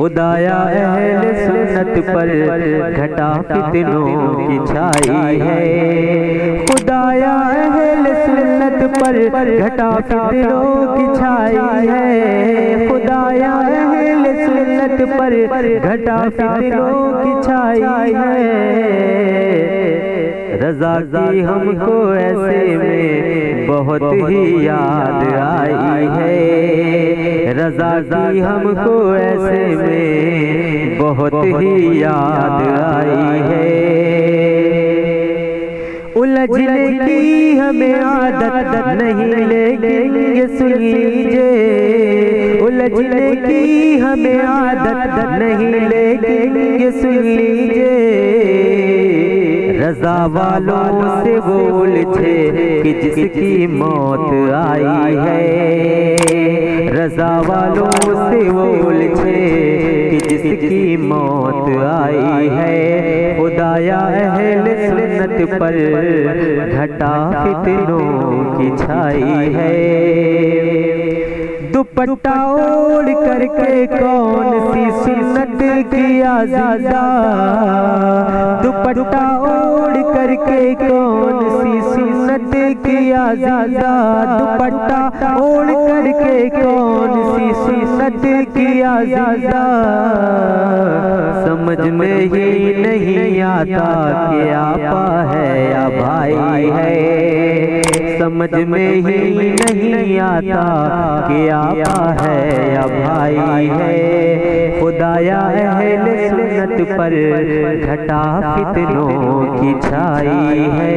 खुदाया अहले सुन्नत पर घटा फितनों की छाई है। खुदाया अहले सुन्नत पर घटा फितनों की छाई है। खुदाया अहले सुन्नत पर घटा फितनों की छाई है। रज़ा की हमको ऐसे में बहुत ही याद आई है। रज़ा की हमको ऐसे में बहुत ही याद आई है। उलझने की हमें आदत नहीं लेकिन ये सुन लीजिए। उलझने की हमें आदत नहीं लेकिन ये सुन लीजिए। रज़ा वालों से वो उलझे कि जिसकी मौत आई है। रज़ा वालों से वो उलझे कि जिसकी मौत आई है। खुदाया अहले सुन्नत पर घटा फितनों की छाई है। दुपट्टा ओढ़ करके कौन सी सुन्नत किया ज़िंदा। दुपट्टा ओढ़ करके कौन सी सुन्नत किया ज़िंदा। दुपट्टा ओढ़ करके कौन सी सुन्नत किया ज़िंदा। समझ में ही नहीं आता कि आपा है या भाई है। समझ में ही नहीं आता कि आपा है या भाई है। खुदाया अहले सुन्नत पर घटा फितनों की छाई है।